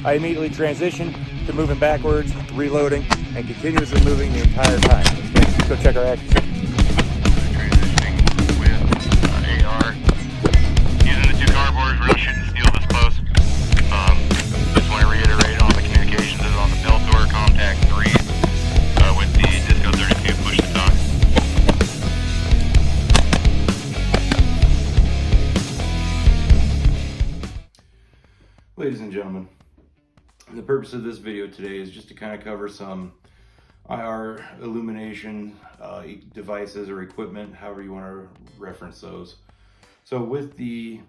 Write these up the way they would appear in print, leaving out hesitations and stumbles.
I immediately transition to moving backwards, reloading, and continuously moving the entire time. Okay, go check our action. Transitioning with AR. Using the two cardboards, we're not shooting steel this close. Just want to reiterate all the communications is on the belt door, contact 3 with the Disco 32 push to talk. Ladies and gentlemen, the purpose of this video today is just to kind of cover some IR illumination devices or equipment, however you want to reference those. So with the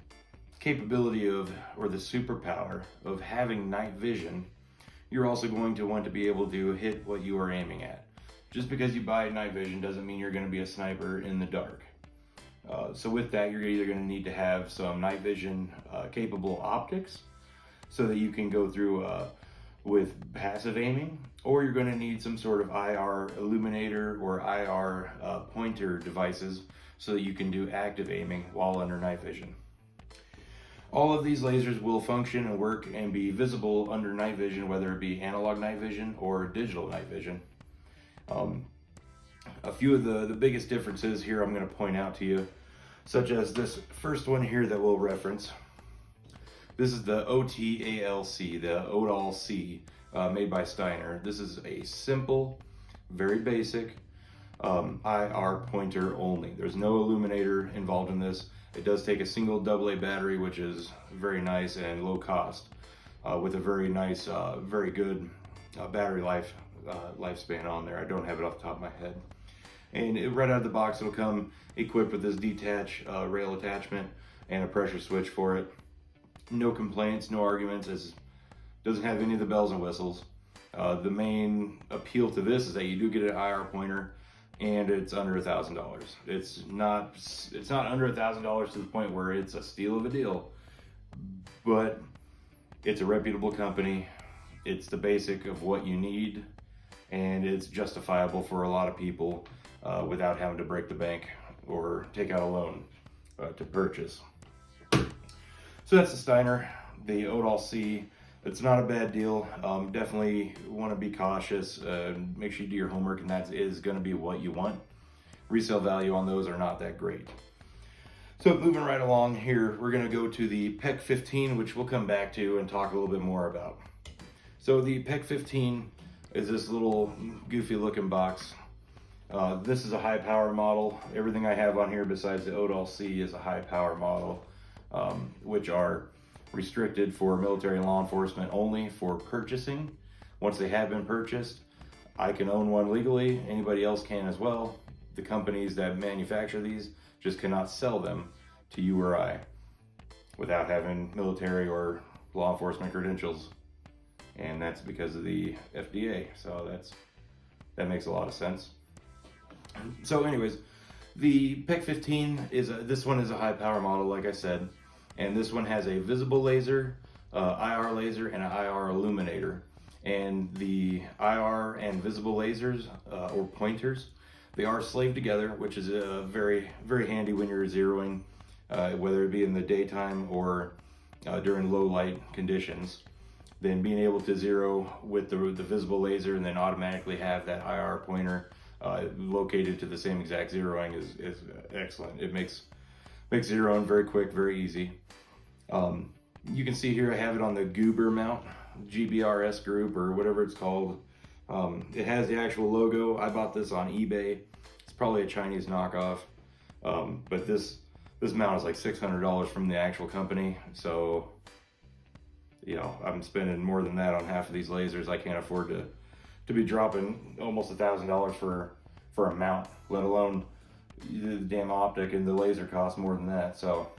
capability of, or the superpower of having night vision, you're also going to want to be able to hit what you are aiming at. Just because you buy night vision doesn't mean you're going to be a sniper in the dark. So with that, you're either going to need to have some night vision capable optics so that you can go through with passive aiming, or you're going to need some sort of IR illuminator or IR pointer devices so that you can do active aiming while under night vision. All of these lasers will function and work and be visible under night vision, whether it be analog night vision or digital night vision. A few of the biggest differences here I'm going to point out to you, such as this first one here that we'll reference. This is the otalc, the otalc, made by Steiner. This is a simple, very basic IR pointer only. There's no illuminator involved in this. It does take a single AA battery, which is very nice and low cost, with a very nice, very good battery lifespan on there. I don't have it off the top of my head. And right out of the box, it'll come equipped with this detach rail attachment and a pressure switch for it. No complaints, no arguments. It doesn't have any of the bells and whistles. The main appeal to this is that you do get an IR pointer, and it's under $1,000. It's not under $1,000 to the point where it's a steal of a deal, but it's a reputable company. It's the basic of what you need, and it's justifiable for a lot of people without having to break the bank or take out a loan to purchase. So that's the Steiner, the otalc. It's not a bad deal. Definitely want to be cautious. Make sure you do your homework, and that is going to be what you want. Resale value on those are not that great. So moving right along here, we're going to go to the PEQ15, which we'll come back to and talk a little bit more about. So the PEQ15 is this little goofy looking box. This is a high power model. Everything I have on here besides the otalc is a high power model, which are restricted for military and law enforcement only for purchasing. Once they have been purchased, I can own one legally. Anybody else can as well. The companies that manufacture these just cannot sell them to you or I without having military or law enforcement credentials. And that's because of the FDA. So that makes a lot of sense. So anyways, the PEQ15 this one is a high power model, like I said, and this one has a visible laser, IR laser, and an IR illuminator. And the IR and visible lasers or pointers, they are slaved together, which is very, very handy when you're zeroing, whether it be in the daytime or during low light conditions. Then being able to zero with the visible laser and then automatically have that IR pointer located to the same exact zeroing is excellent. It makes zeroing very quick, very easy. You can see here I have it on the Goober mount, GBRS group or whatever it's called. It has the actual logo. I bought this on eBay. It's probably a Chinese knockoff, but this mount is like $600 from the actual company. So, you know, I'm spending more than that on half of these lasers. I can't afford to be dropping almost $1,000 for a mount, let alone the damn optic, and the laser costs more than that. So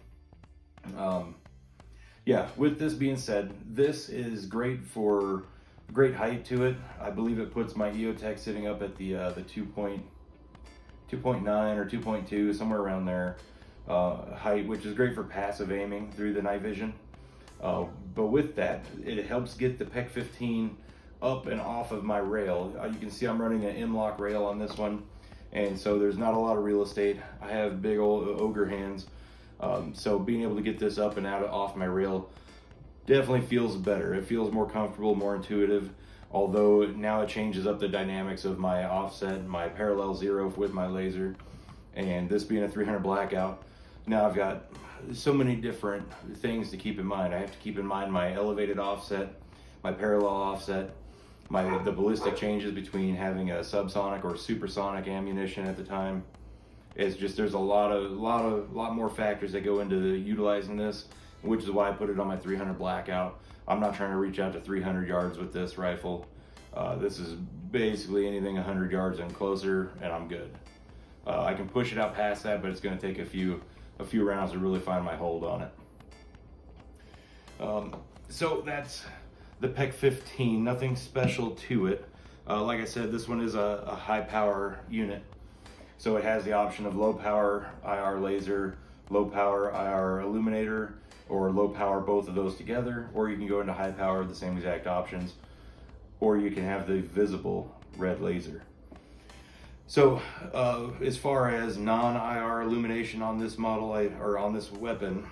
yeah, with this being said, this is great for great height to it. I believe it puts my EOTech sitting up at the 2.9 or 2.2, somewhere around there, height, which is great for passive aiming through the night vision. But with that, it helps get the PEQ15 up and off of my rail. You can see I'm running an M-lock rail on this one, and so there's not a lot of real estate. I have big old ogre hands, so being able to get this up and out off my rail definitely feels better. It feels more comfortable, more intuitive, although now it changes up the dynamics of my offset, my parallel zero with my laser, and this being a 300 blackout, now I've got so many different things to keep in mind. I have to keep in mind my elevated offset, my parallel offset, the ballistic changes between having a subsonic or supersonic ammunition at the time. It's just, there's a lot more factors that go into utilizing this, which is why I put it on my 300 blackout. I'm not trying to reach out to 300 yards with this rifle. This is basically anything 100 yards and closer, and I'm good. I can push it out past that, but it's going to take a few rounds to really find my hold on it. So that's the PEQ15. Nothing special to it. Like I said, this one is a high power unit. So it has the option of low power IR laser, low power IR illuminator, or low power both of those together, or you can go into high power, the same exact options, or you can have the visible red laser. So as far as non-IR illumination on this model, or on this weapon,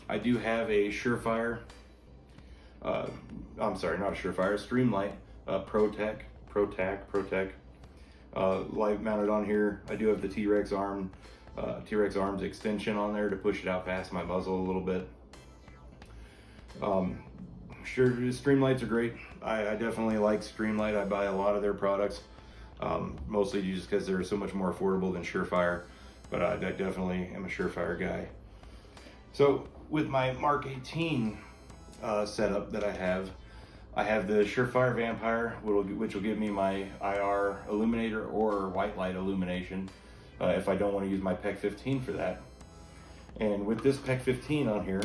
I do have a Surefire, I'm sorry, not a Surefire, a Streamlight ProTech light mounted on here. I do have the T-Rex arms extension on there to push it out past my muzzle a little bit. Sure, Streamlights are great. I definitely like Streamlight. I buy a lot of their products, mostly just because they're so much more affordable than Surefire, but I definitely am a Surefire guy. So with my Mark 18 setup that I have the Surefire Vampire, which will give me my IR illuminator or white light illumination if I don't want to use my PEQ15 for that. And with this PEQ15 on here,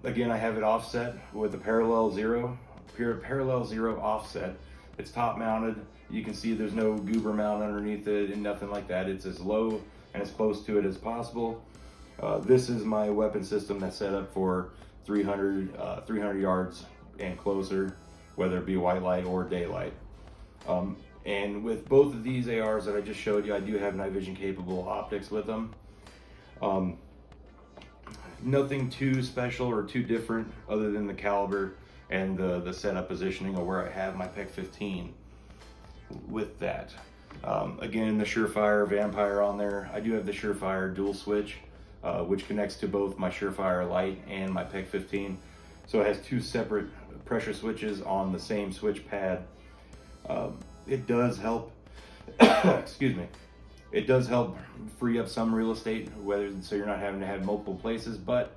again, I have it offset with a parallel zero offset. It's top mounted. You can see there's no goober mount underneath it and nothing like that. It's as low and as close to it as possible. This is my weapon system that's set up for 300 yards and closer, whether it be white light or daylight. And with both of these ARs that I just showed you, I do have night vision capable optics with them. Nothing too special or too different other than the caliber and the setup positioning of where I have my PEQ15 with that. Again, the Surefire Vampire on there. I do have the Surefire dual switch, which connects to both my Surefire light and my PEQ15. So it has two separate pressure switches on the same switch pad. It does help, excuse me, it does help free up some real estate, so you're not having to have multiple places, but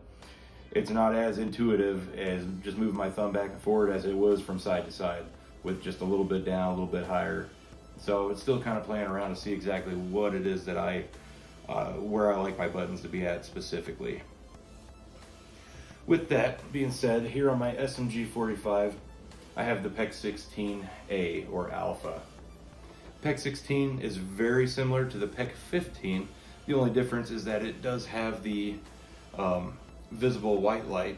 it's not as intuitive as just moving my thumb back and forward as it was from side to side, with just a little bit down, a little bit higher. So it's still kind of playing around to see exactly what it is that where I like my buttons to be at specifically. With that being said, here on my SMG 45, I have the PEQ16a or Alpha. PEQ16 is very similar to the PEQ15. The only difference is that it does have the visible white light,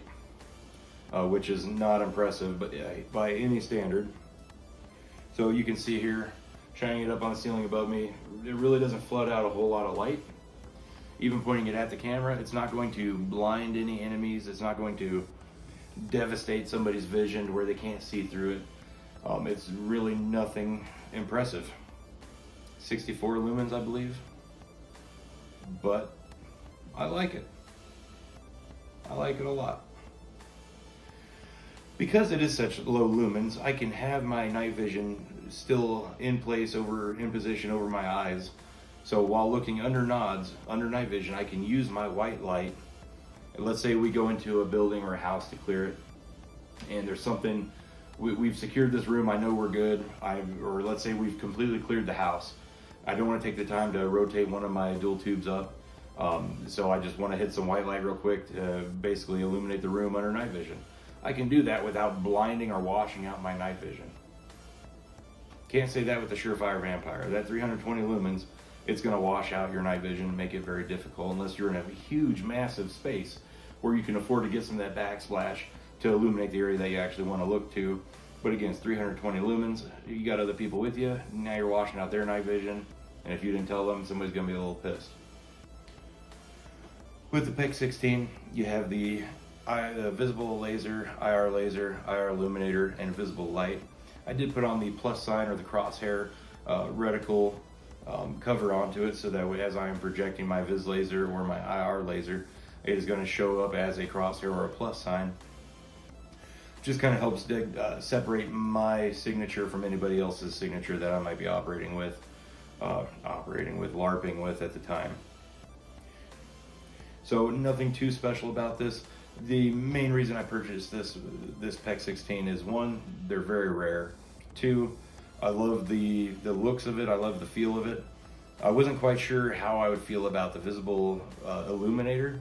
which is not impressive but by any standard. So you can see here, shining it up on the ceiling above me, it really doesn't flood out a whole lot of light. Even pointing it at the camera, it's not going to blind any enemies. It's not going to devastate somebody's vision to where they can't see through it. It's really nothing impressive. 64 lumens, I believe. But I like it. I like it a lot. Because it is such low lumens, I can have my night vision still in place, in position over my eyes. So while looking under nods, under night vision, I can use my white light. And let's say we go into a building or a house to clear it, and there's something, we've secured this room, I know we're good, or let's say we've completely cleared the house. I don't want to take the time to rotate one of my dual tubes up, so I just want to hit some white light real quick to basically illuminate the room under night vision. I can do that without blinding or washing out my night vision. Can't say that with the Surefire Vampire. That 320 lumens, it's going to wash out your night vision and make it very difficult unless you're in a huge, massive space where you can afford to get some of that backsplash to illuminate the area that you actually want to look to. But again, it's 320 lumens. You got other people with you. Now you're washing out their night vision. And if you didn't tell them, somebody's going to be a little pissed. With the PEQ16, you have the visible laser, IR laser, IR illuminator, and visible light. I did put on the plus sign or the crosshair reticle cover onto it, so that way as I am projecting my vis laser or my IR laser, it is going to show up as a crosshair or a plus sign. Just kind of helps separate my signature from anybody else's signature that I might be operating with, LARPing with at the time. So nothing too special about this. The main reason I purchased this PEQ16 is, one, they're very rare. Two, I love the looks of it. I love the feel of it. I wasn't quite sure how I would feel about the visible illuminator,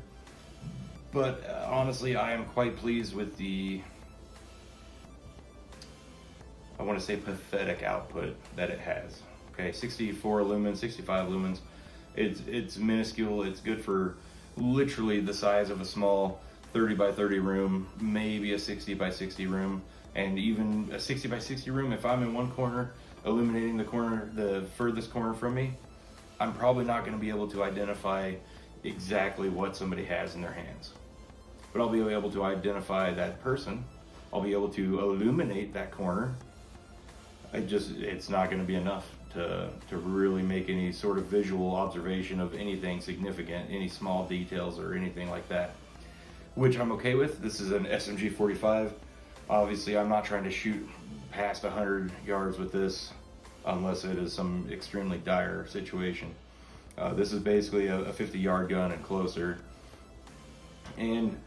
but honestly, I am quite pleased with the, I want to say, pathetic output that it has. Okay, 64 lumens, 65 lumens. It's minuscule. It's good for literally the size of a small 30 by 30 room, maybe a 60 by 60 room, and even a 60 by 60 room. If I'm in one corner illuminating the furthest corner from me, I'm probably not going to be able to identify exactly what somebody has in their hands, but I'll be able to identify that person. I'll be able to illuminate that corner. It's not going to be enough to really make any sort of visual observation of anything significant, any small details or anything like that, which I'm okay with. This is an SMG 45. Obviously, I'm not trying to shoot past 100 yards with this unless it is some extremely dire situation. This is basically a 50-yard gun and closer. And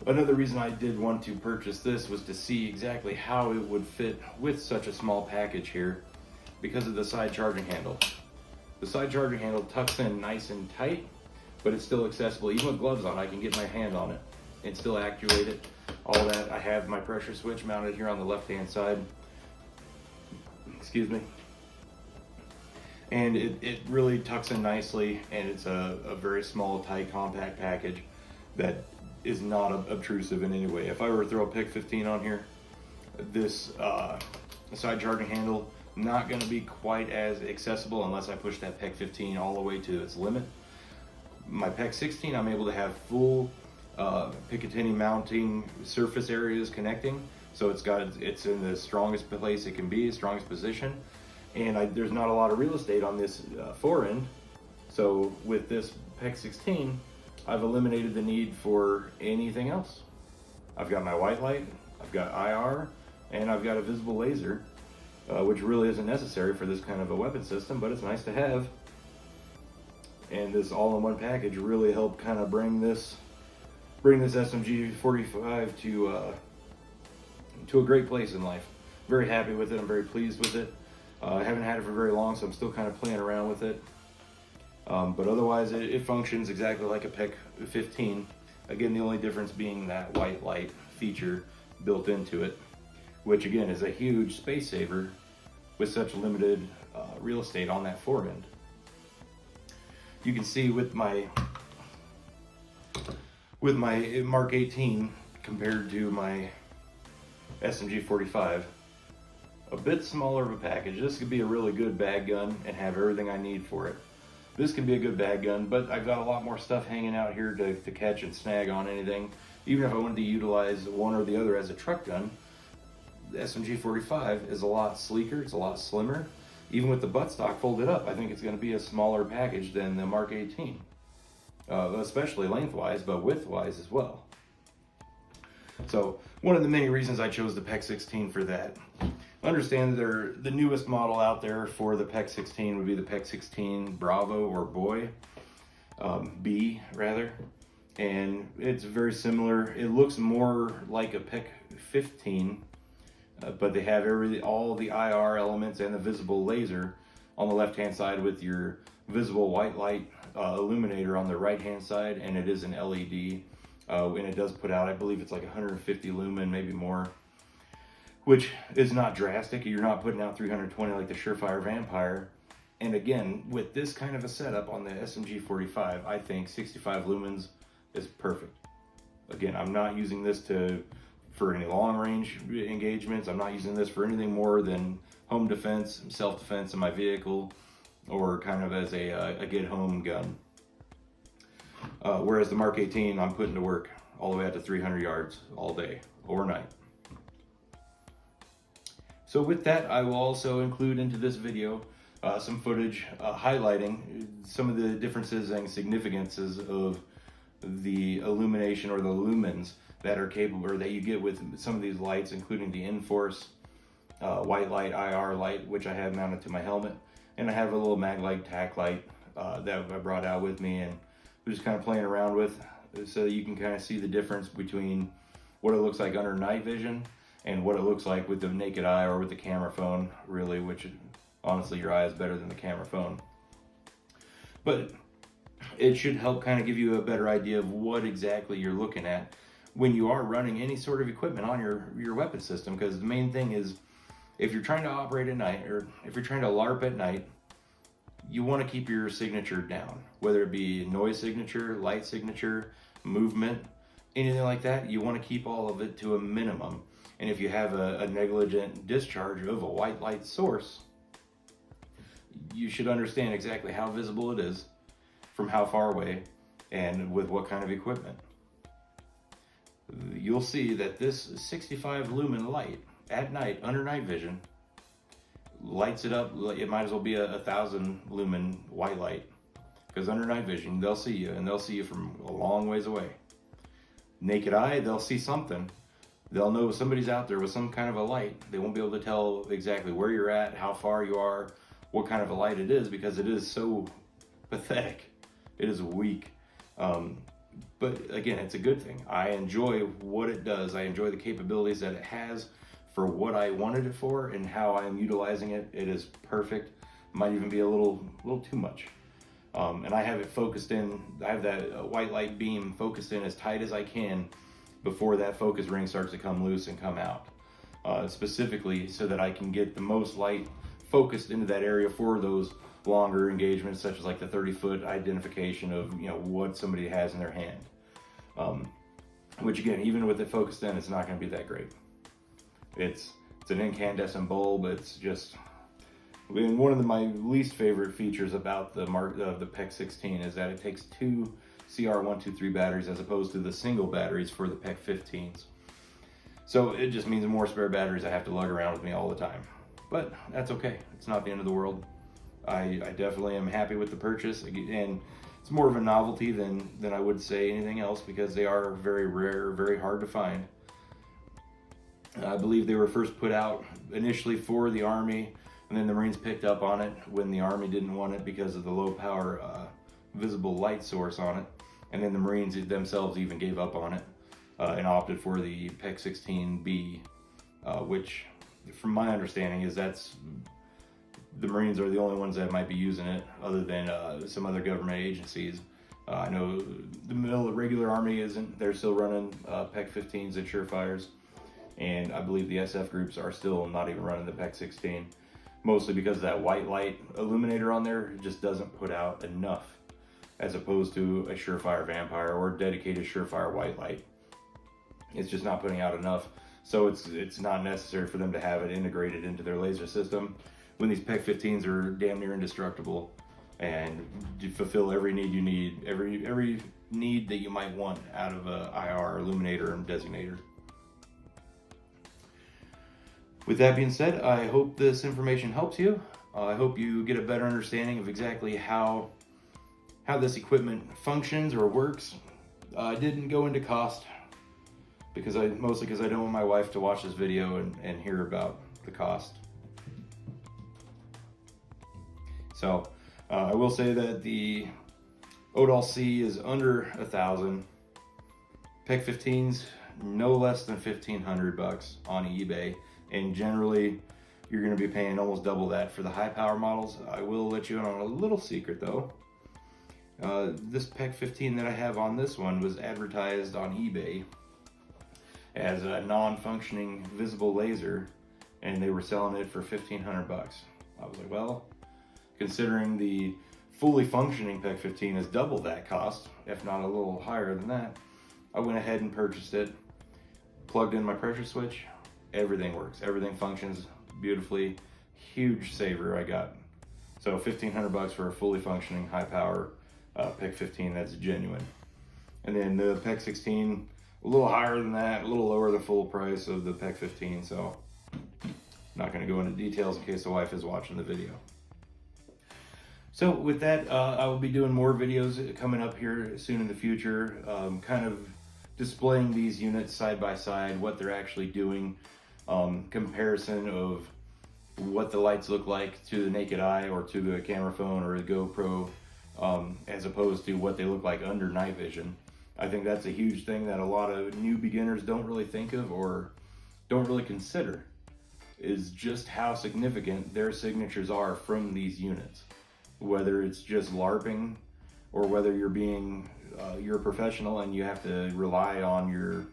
another reason I did want to purchase this was to see exactly how it would fit with such a small package here, because of the side charging handle. The side charging handle tucks in nice and tight, but it's still accessible. Even with gloves on, I can get my hand on it and still actuate it. All that. I have my pressure switch mounted here on the left-hand side. Excuse me. And it really tucks in nicely, and it's a very small, tight, compact package that is not obtrusive in any way. If I were to throw a PEQ15 on here, this side charging handle, not going to be quite as accessible unless I push that PEQ15 all the way to its limit. My PEQ16, I'm able to have full Picatinny mounting surface areas connecting, so it's in the strongest place it can be, strongest position, and there's not a lot of real estate on this forend. So with this PEQ16, I've eliminated the need for anything else. I've got my white light, I've got IR, and I've got a visible laser, which really isn't necessary for this kind of a weapon system, but it's nice to have. And this all-in-one package really helped kind of bring this SMG 45 to a great place in life. Very happy with it. I'm very pleased with it. I haven't had it for very long, so I'm still kind of playing around with it. But otherwise, it functions exactly like a PEQ15. Again, the only difference being that white light feature built into it, which again is a huge space saver with such limited real estate on that forend. You can see with my Mark 18 compared to my SMG 45, a bit smaller of a package. This could be a really good bag gun and have everything I need for it. This can be a good bag gun, but I've got a lot more stuff hanging out here to catch and snag on anything. Even if I wanted to utilize one or the other as a truck gun, the SMG 45 is a lot sleeker, it's a lot slimmer. Even with the buttstock folded up, I think it's going to be a smaller package than the Mark 18, especially lengthwise, but widthwise as well. So one of the many reasons I chose the PEQ16 for that. Understand the newest model out there for the PEQ16 would be the PEQ16 Bravo or Boy, B rather, and it's very similar. It looks more like a PEQ15, but they have all the IR elements and the visible laser on the left-hand side with your visible white light illuminator on the right-hand side, and it is an LED, and it does put out, I believe it's like 150 lumen, maybe more, which is not drastic. You're not putting out 320 like the Surefire Vampire. And again, with this kind of a setup on the SMG 45, I think 65 lumens is perfect. Again, I'm not using this for any long range engagements. I'm not using this for anything more than home defense, self-defense in my vehicle, or kind of as a get home gun. Whereas the Mark 18, I'm putting to work all the way out to 300 yards all day or night. So with that, I will also include into this video some footage highlighting some of the differences and significances of the illumination or the lumens that are capable, or that you get with some of these lights, including the Enforce white light, IR light, which I have mounted to my helmet, and I have a little mag light, tack light that I brought out with me, and I'm just kind of playing around with, so that you can kind of see the difference between what it looks like under night vision and what it looks like with the naked eye or with the camera phone, really, which honestly your eye is better than the camera phone. But it should help kind of give you a better idea of what exactly you're looking at when you are running any sort of equipment on your weapon system, because the main thing is, if you're trying to operate at night, or if you're trying to LARP at night, you want to keep your signature down, whether it be noise signature, light signature, movement, anything like that. You want to keep all of it to a minimum. And if you have a negligent discharge of a white light source, you should understand exactly how visible it is, from how far away, and with what kind of equipment. You'll see that this 65 lumen light at night, under night vision, lights it up. It might as well be a 1,000 lumen white light, because under night vision, they'll see you, and they'll see you from a long ways away. Naked eye, they'll see something. They'll know somebody's out there with some kind of a light. They won't be able to tell exactly where you're at, how far you are, what kind of a light it is, because it is so pathetic. It is weak. But again, it's a good thing. I enjoy what it does. I enjoy the capabilities that it has for what I wanted it for, and how I am utilizing it. It is perfect. Might even be a little too much. And I have it focused in. I have that white light beam focused in as tight as I can before that focus ring starts to come loose and come out, specifically so that I can get the most light focused into that area for those longer engagements, such as like the 30-foot identification of, you know, what somebody has in their hand. Which again, even with it focused in, it's not going to be that great. It's an incandescent bulb. It's just, I mean, one of my least favorite features about the PEQ16 is that it takes two CR123 batteries as opposed to the single batteries for the PEQ15s. So it just means more spare batteries I have to lug around with me all the time. But that's okay. It's not the end of the world. I definitely am happy with the purchase, and it's more of a novelty than I would say anything else, because they are very rare, very hard to find. I believe they were first put out initially for the Army, and then the Marines picked up on it when the Army didn't want it because of the low power visible light source on it, and then the Marines themselves even gave up on it and opted for the PEQ16b, which from my understanding is that's the Marines are the only ones that might be using it, other than some other government agencies. I know the regular Army isn't. They're still running PEQ15s and Surefires, and I believe the SF groups are still not even running the PEQ16, mostly because that white light illuminator on there just doesn't put out enough, as opposed to a Surefire Vampire or dedicated Surefire white light. It's just not putting out enough, so it's not necessary for them to have it integrated into their laser system, when these PEQ15s are damn near indestructible and fulfill every need you need, every need that you might want out of a IR illuminator and designator. With that being said, I hope this information helps you. I hope you get a better understanding of exactly how this equipment functions or works. I didn't go into cost, mostly because I don't want my wife to watch this video and hear about the cost. So I will say that the otalc is under 1,000. PEQ15s no less than $1,500 on eBay, and generally you're going to be paying almost double that for the high power models. I will let you in on a little secret though. This PEQ15 that I have on this one was advertised on eBay as a non-functioning visible laser, and they were selling it for $1,500. I was like, well, considering the fully functioning PEQ15 is double that cost, if not a little higher than that, I went ahead and purchased it, plugged in my pressure switch, everything works, everything functions beautifully. Huge saver I got. So $1,500 for a fully functioning high power PEQ15 that's genuine. And then the PEQ16, a little higher than that, a little lower the full price of the PEQ15, so I'm not going to go into details in case the wife is watching the video. So with that, I will be doing more videos coming up here soon in the future, kind of displaying these units side by side, what they're actually doing, comparison of what the lights look like to the naked eye or to the camera phone or a GoPro, as opposed to what they look like under night vision. I think that's a huge thing that a lot of new beginners don't really think of or don't really consider, is just how significant their signatures are from these units. Whether it's just LARPing or whether you're a professional and you have to rely on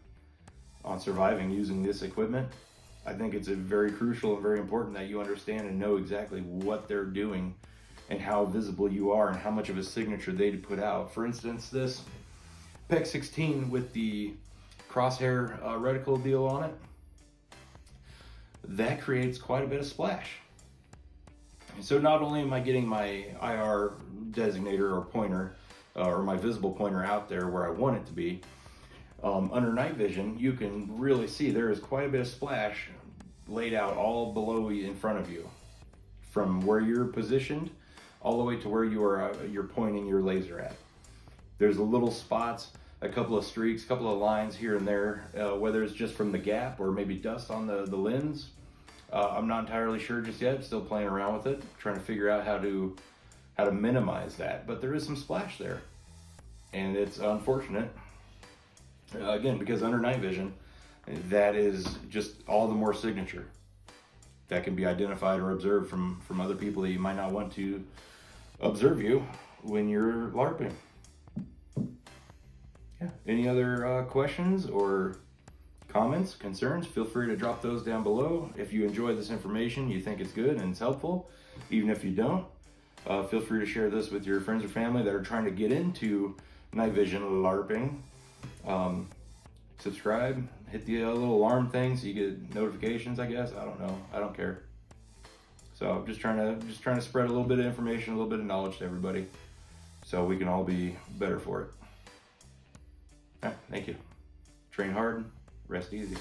surviving using this equipment, I think it's a very crucial and very important that you understand and know exactly what they're doing and how visible you are and how much of a signature they put out. For instance, this PEQ16 with the crosshair reticle deal on it, that creates quite a bit of splash. So not only am I getting my IR designator or pointer, or my visible pointer out there where I want it to be, under night vision, you can really see there is quite a bit of splash laid out all below in front of you, from where you're positioned all the way to where you're pointing your laser at. There's little spots, a couple of streaks, a couple of lines here and there, whether it's just from the gap or maybe dust on the lens. I'm not entirely sure just yet, still playing around with it, trying to figure out how to minimize that, but there is some splash there. And it's unfortunate, again, because under night vision, that is just all the more signature that can be identified or observed from other people that you might not want to observe you when you're LARPing. Yeah. Any other questions or comments, concerns? Feel free to drop those down below. If you enjoy this information, you think it's good and it's helpful, even if you don't, feel free to share this with your friends or family that are trying to get into night vision LARPing. Subscribe, hit the little alarm thing so you get notifications, I guess. I don't know. I don't care. So I'm just trying to spread a little bit of information, a little bit of knowledge to everybody so we can all be better for it. All right, thank you. Train hard, rest easy.